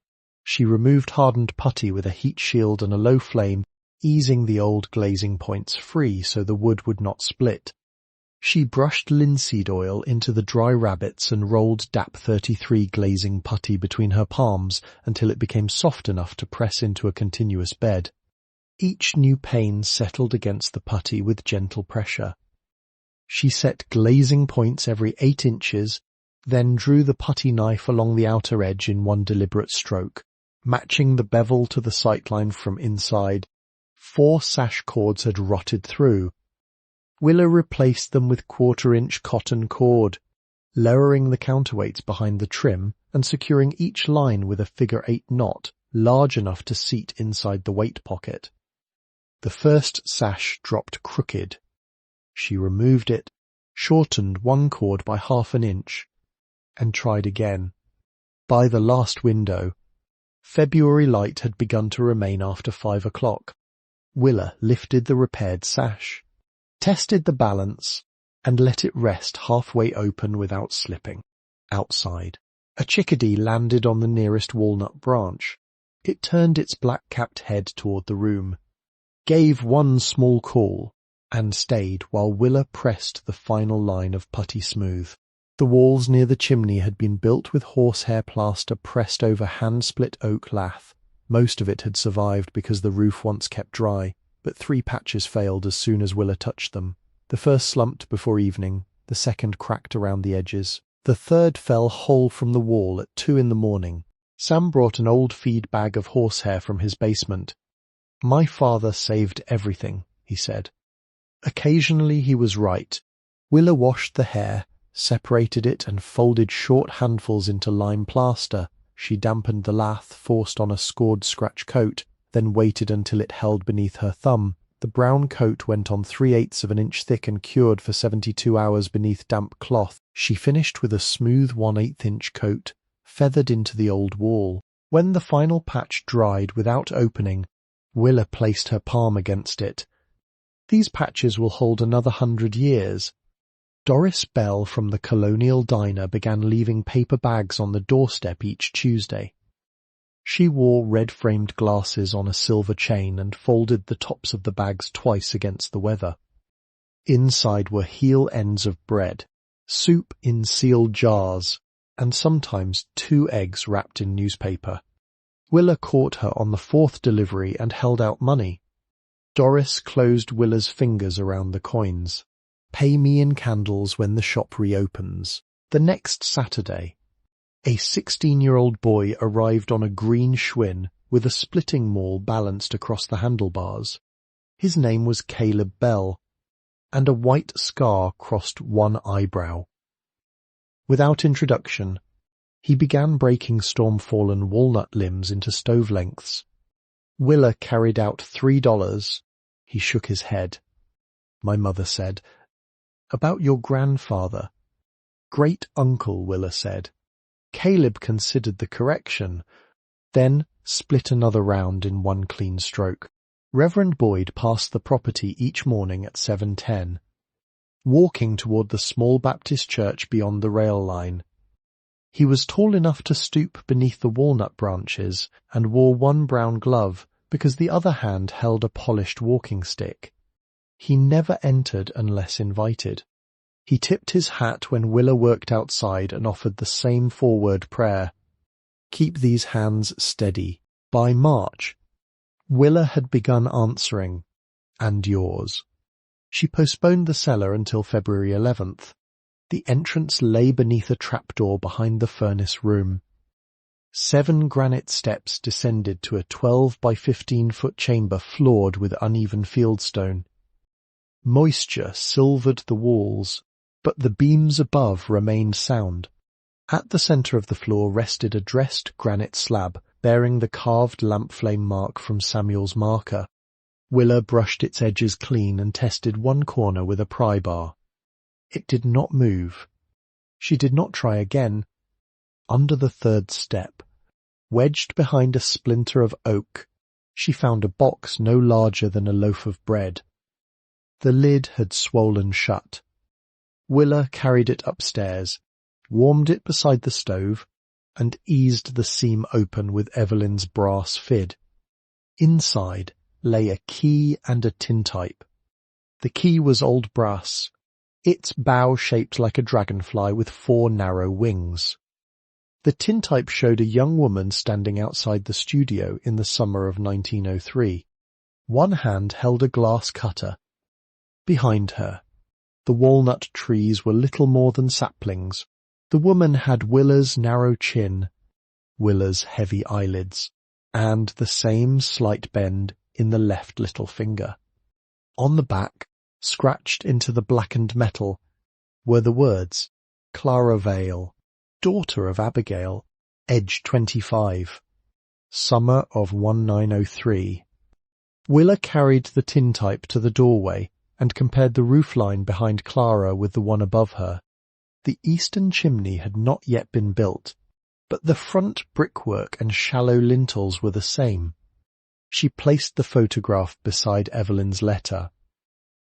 she removed hardened putty with a heat shield and a low flame, easing the old glazing points free so the wood would not split. She brushed linseed oil into the dry rabbits and rolled DAP 33 glazing putty between her palms until it became soft enough to press into a continuous bed. Each new pane settled against the putty with gentle pressure. She set glazing points every 8 inches, then drew the putty knife along the outer edge in one deliberate stroke, matching the bevel to the sightline from inside. 4 sash cords had rotted through. Willa replaced them with 1/4-inch cotton cord, lowering the counterweights behind the trim and securing each line with a figure-8 knot large enough to seat inside the weight pocket. The first sash dropped crooked. She removed it, shortened one cord by 1/2 inch, and tried again. By the last window, February light had begun to remain after 5 o'clock. Willa lifted the repaired sash, tested the balance, and let it rest halfway open without slipping. Outside, a chickadee landed on the nearest walnut branch. It turned its black-capped head toward the room, gave one small call, and stayed while Willa pressed the final line of putty smooth. The walls near the chimney had been built with horsehair plaster pressed over hand-split oak lath. Most of it had survived because the roof once kept dry, but 3 patches failed as soon as Willa touched them. The first slumped before evening, the second cracked around the edges. The third fell whole from the wall at 2 in the morning. Sam brought an old feed bag of horsehair from his basement. "My father saved everything," he said. Occasionally he was right. Willa washed the hair, separated it and folded short handfuls into lime plaster. She dampened the lath forced on a scored scratch coat, then waited until it held beneath her thumb. The brown coat went on 3/8 of an inch thick and cured for 72 hours beneath damp cloth. She finished with a smooth 1/8 inch coat, feathered into the old wall. When the final patch dried without opening, Willa placed her palm against it. These patches will hold another 100 years. Doris Bell from the Colonial Diner began leaving paper bags on the doorstep each Tuesday. She wore red-framed glasses on a silver chain and folded the tops of the bags twice against the weather. Inside were heel ends of bread, soup in sealed jars, and sometimes 2 eggs wrapped in newspaper. Willa caught her on the 4th delivery and held out money. Doris closed Willa's fingers around the coins. "Pay me in candles when the shop reopens." The next Saturday, a 16-year-old boy arrived on a green Schwinn with a splitting maul balanced across the handlebars. His name was Caleb Bell, and a white scar crossed one eyebrow. Without introduction, he began breaking storm-fallen walnut limbs into stove lengths. Willa carried out $3. He shook his head. My mother said, "About your grandfather." "Great-uncle," Willa said. Caleb considered the correction, then split another round in one clean stroke. Reverend Boyd passed the property each morning at 7:10, walking toward the small Baptist church beyond the rail line. He was tall enough to stoop beneath the walnut branches and wore one brown glove because the other hand held a polished walking stick. He never entered unless invited. He tipped his hat when Willa worked outside and offered the same 4-word prayer. "Keep these hands steady." By March, Willa had begun answering, "And yours." She postponed the cellar until February 11th. The entrance lay beneath a trapdoor behind the furnace room. 7 granite steps descended to a 12 by 15-foot chamber floored with uneven fieldstone. Moisture silvered the walls, but the beams above remained sound. At the center of the floor rested a dressed granite slab, bearing the carved lamp flame mark from Samuel's marker. Willa brushed its edges clean and tested one corner with a pry bar. It did not move. She did not try again. Under the 3rd step, wedged behind a splinter of oak, she found a box no larger than a loaf of bread. The lid had swollen shut. Willa carried it upstairs, warmed it beside the stove, and eased the seam open with Evelyn's brass fid. Inside lay a key and a tintype. The key was old brass, its bow shaped like a dragonfly with 4 narrow wings. The tintype showed a young woman standing outside the studio in the summer of 1903. One hand held a glass cutter. Behind her, the walnut trees were little more than saplings. The woman had Willa's narrow chin, Willa's heavy eyelids, and the same slight bend in the left little finger. On the back, scratched into the blackened metal, were the words, "Clara Vale, daughter of Abigail, age 25, summer of 1903. Willa carried the tintype to the doorway and compared the roofline behind Clara with the one above her. The eastern chimney had not yet been built, but the front brickwork and shallow lintels were the same. She placed the photograph beside Evelyn's letter.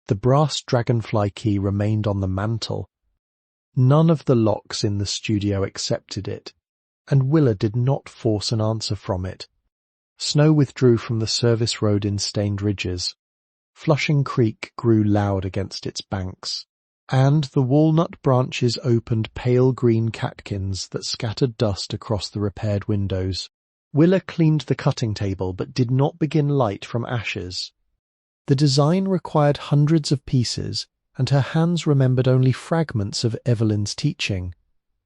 The brass dragonfly key remained on the mantel. None of the locks in the studio accepted it, and Willa did not force an answer from it. Snow withdrew from the service road in stained ridges. Flushing Creek grew loud against its banks, and the walnut branches opened pale green catkins that scattered dust across the repaired windows. Willa cleaned the cutting table but did not begin light from ashes. The design required hundreds of pieces, and her hands remembered only fragments of Evelyn's teaching.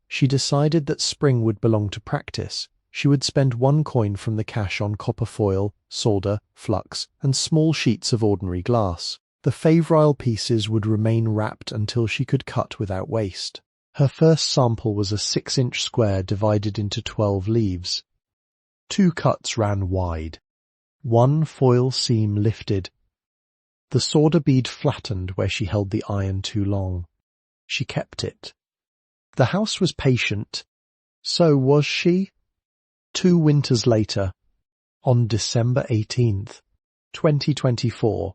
She decided that spring would belong to practice. She would spend 1 coin from the cash on copper foil, solder, flux, and small sheets of ordinary glass. The favorile pieces would remain wrapped until she could cut without waste. Her first sample was a 6-inch square divided into 12 leaves. 2 cuts ran wide. 1 foil seam lifted. The solder bead flattened where she held the iron too long. She kept it. The house was patient. So was she? 2 winters later, on December 18th, 2024,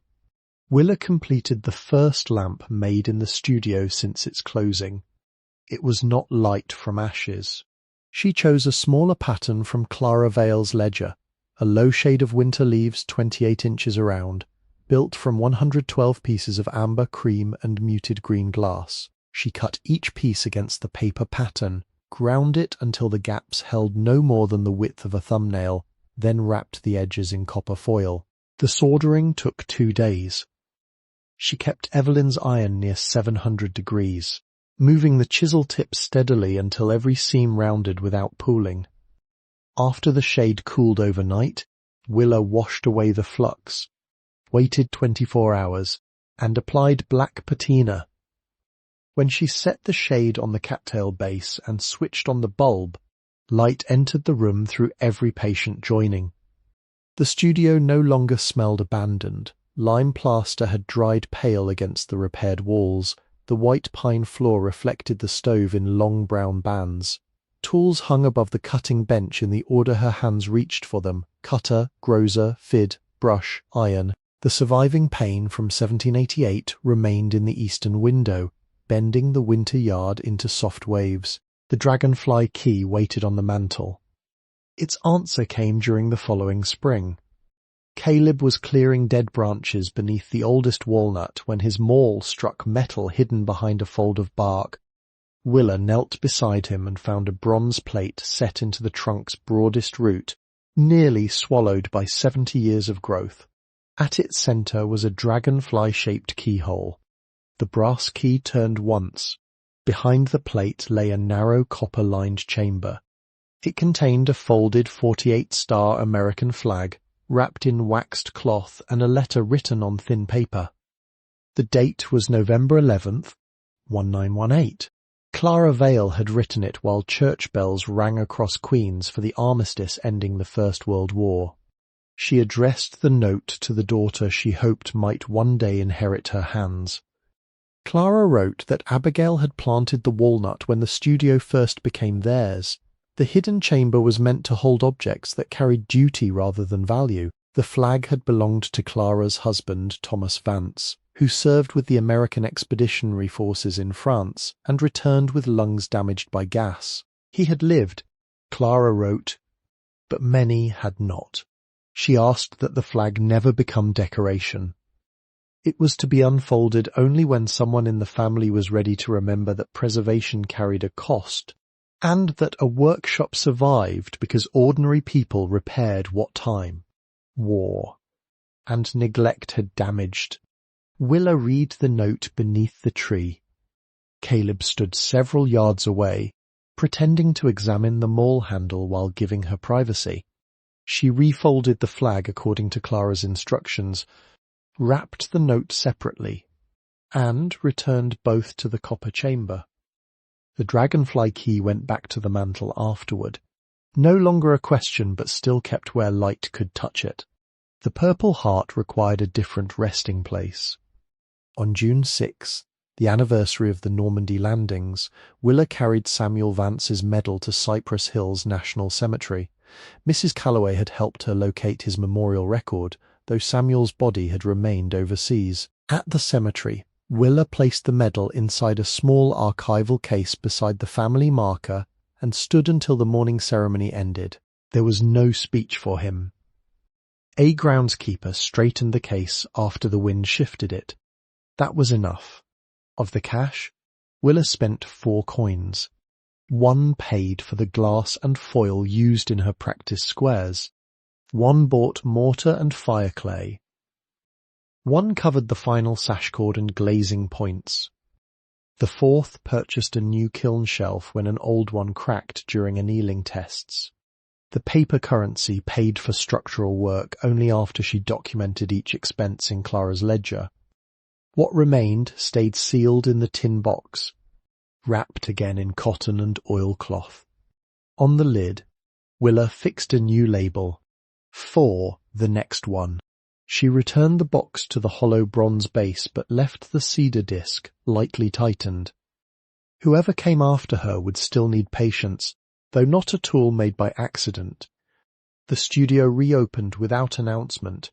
Willa completed the first lamp made in the studio since its closing. It was not light from ashes. She chose a smaller pattern from Clara Vale's ledger, a low shade of winter leaves 28 inches around, built from 112 pieces of amber, cream and muted green glass. She cut each piece against the paper pattern, ground it until the gaps held no more than the width of a thumbnail, then wrapped the edges in copper foil. The soldering took 2 days. She kept Evelyn's iron near 700 degrees, moving the chisel tip steadily until every seam rounded without pooling. After the shade cooled overnight, Willa washed away the flux, waited 24 hours, and applied black patina. When she set the shade on the cattail base and switched on the bulb, light entered the room through every patient joining. The studio no longer smelled abandoned. Lime plaster had dried pale against the repaired walls. The white pine floor reflected the stove in long brown bands. Tools hung above the cutting bench in the order her hands reached for them: cutter, grozer, fid, brush, iron. The surviving pane from 1788 remained in the eastern window, bending the winter yard into soft waves. The dragonfly key waited on the mantel. Its answer came during the following spring. Caleb was clearing dead branches beneath the oldest walnut when his maul struck metal hidden behind a fold of bark. Willa knelt beside him and found a bronze plate set into the trunk's broadest root, nearly swallowed by 70 years of growth. At its centre was a dragonfly-shaped keyhole. The brass key turned once. Behind the plate lay a narrow copper-lined chamber. It contained a folded 48-star American flag, wrapped in waxed cloth, and a letter written on thin paper. The date was November 11th, 1918. Clara Vale had written it while church bells rang across Queens for the armistice ending the First World War. She addressed the note to the daughter she hoped might one day inherit her hands. Clara wrote that Abigail had planted the walnut when the studio first became theirs. The hidden chamber was meant to hold objects that carried duty rather than value. The flag had belonged to Clara's husband, Thomas Vance, who served with the American Expeditionary Forces in France and returned with lungs damaged by gas. He had lived, Clara wrote, but many had not. She asked that the flag never become decoration. It was to be unfolded only when someone in the family was ready to remember that preservation carried a cost, and that a workshop survived because ordinary people repaired what time? War. And neglect had damaged. Willa read the note beneath the tree. Caleb stood several yards away, pretending to examine the maul handle while giving her privacy. She refolded the flag according to Clara's instructions, wrapped the note separately, and returned both to the copper chamber. The dragonfly key went back to the mantel afterward, no longer a question but still kept where light could touch it. The Purple Heart required a different resting place. On June 6th, the anniversary of the Normandy landings, Willa carried Samuel Vance's medal to Cypress Hills National Cemetery. Mrs. Calloway had helped her locate his memorial record, though Samuel's body had remained overseas. At the cemetery, Willa placed the medal inside a small archival case beside the family marker and stood until the morning ceremony ended. There was no speech for him. A groundskeeper straightened the case after the wind shifted it. That was enough. Of the cash, Willa spent 4 coins. 1 paid for the glass and foil used in her practice squares. 1 bought mortar and fire clay. 1 covered the final sash cord and glazing points. The 4th purchased a new kiln shelf when an old one cracked during annealing tests. The paper currency paid for structural work only after she documented each expense in Clara's ledger. What remained stayed sealed in the tin box, wrapped again in cotton and oilcloth. On the lid, Willa fixed a new label, "For the next one." She returned the box to the hollow bronze base but left the cedar disc lightly tightened. Whoever came after her would still need patience, though not a tool made by accident. The studio reopened without announcement.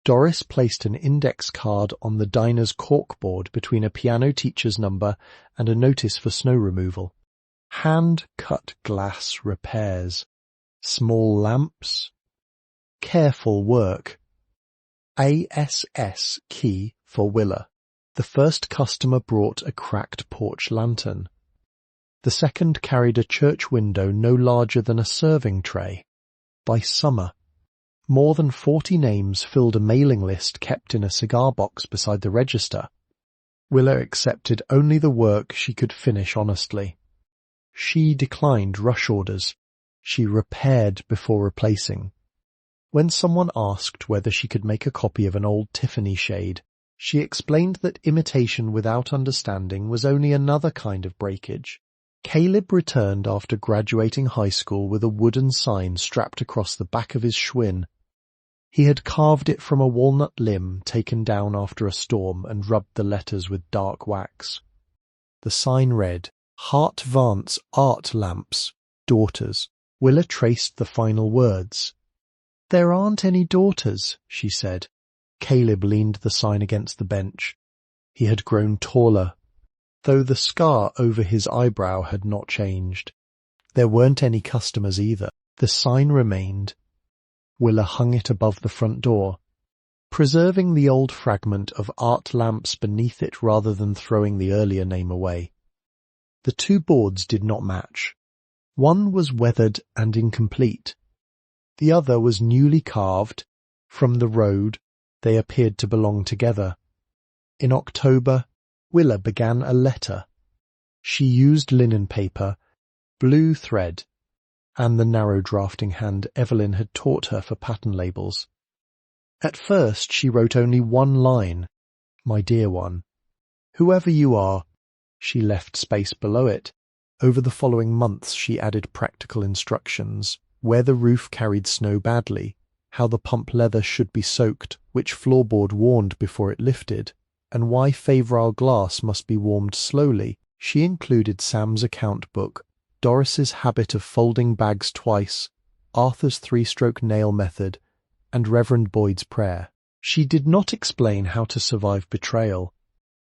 Doris placed an index card on the diner's corkboard between a piano teacher's number and a notice for snow removal. Hand-cut glass repairs. Small lamps. Careful work. ASS key for Willa. The first customer brought a cracked porch lantern. The second carried a church window no larger than a serving tray. By summer, more than 40 names filled a mailing list kept in a cigar box beside the register. Willa accepted only the work she could finish honestly. She declined rush orders. She repaired before replacing. When someone asked whether she could make a copy of an old Tiffany shade, she explained that imitation without understanding was only another kind of breakage. Caleb returned after graduating high school with a wooden sign strapped across the back of his schwinn. He had carved it from a walnut limb taken down after a storm and rubbed the letters with dark wax. The sign read, "Hart Vance Art Lamps, Daughters." Willa traced the final words. "There aren't any daughters," she said. Caleb leaned the sign against the bench. He had grown taller, though the scar over his eyebrow had not changed. There weren't any customers either. The sign remained. Willa hung it above the front door, preserving the old fragment of art lamps beneath it rather than throwing the earlier name away. The two boards did not match. One was weathered and incomplete. The other was newly carved. From the road, they appeared to belong together. In October, Willa began a letter. She used linen paper, blue thread, and the narrow drafting hand Evelyn had taught her for pattern labels. At first she wrote only one line, "My dear one." "Whoever you are," she left space below it. Over the following months she added practical instructions, where the roof carried snow badly, how the pump leather should be soaked, which floorboard warmed before it lifted, and why Favral glass must be warmed slowly. She included Sam's account book, Doris's habit of folding bags twice, Arthur's 3-stroke nail method, and Reverend Boyd's prayer. She did not explain how to survive betrayal.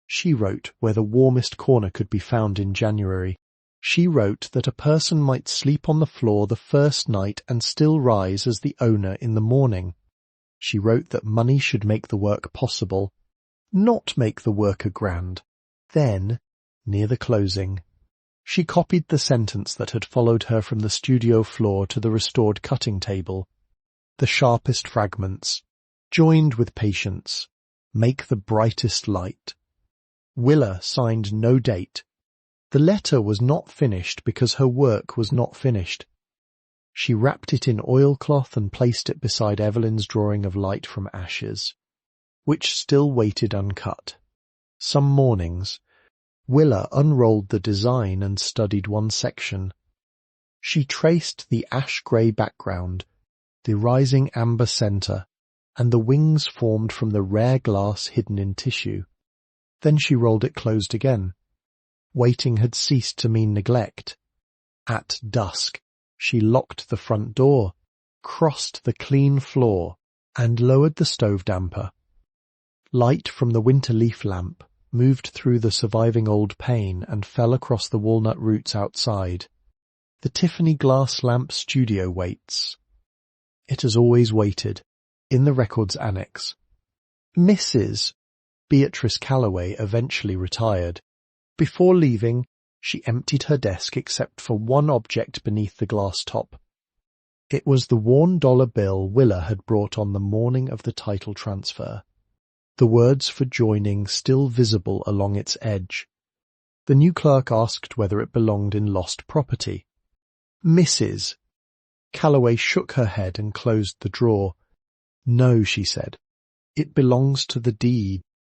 She wrote where the warmest corner could be found in January. She wrote that a person might sleep on the floor the first night and still rise as the owner in the morning. She wrote that money should make the work possible, not make the worker grand. Then, near the closing, she copied the sentence that had followed her from the studio floor to the restored cutting table. The sharpest fragments, joined with patience, make the brightest light. Willa signed no date. The letter was not finished because her work was not finished. She wrapped it in oilcloth and placed it beside Evelyn's drawing of light from ashes, which still waited uncut. Some mornings, Willa unrolled the design and studied one section. She traced the ash-grey background, the rising amber centre, and the wings formed from the rare glass hidden in tissue. Then she rolled it closed again. Waiting had ceased to mean neglect. At dusk, she locked the front door, crossed the clean floor, and lowered the stove damper. Light from the winter leaf lamp moved through the surviving old pane and fell across the walnut roots outside. The Tiffany glass lamp studio waits. It has always waited, in the records annex. Mrs. Beatrice Calloway eventually retired. Before leaving, she emptied her desk except for one object beneath the glass top. It was the worn dollar bill Willa had brought on the morning of the title transfer, the words for joining still visible along its edge. The new clerk asked whether it belonged in lost property. "Mrs." Calloway shook her head and closed the drawer. "No," she said. "It belongs to the deed."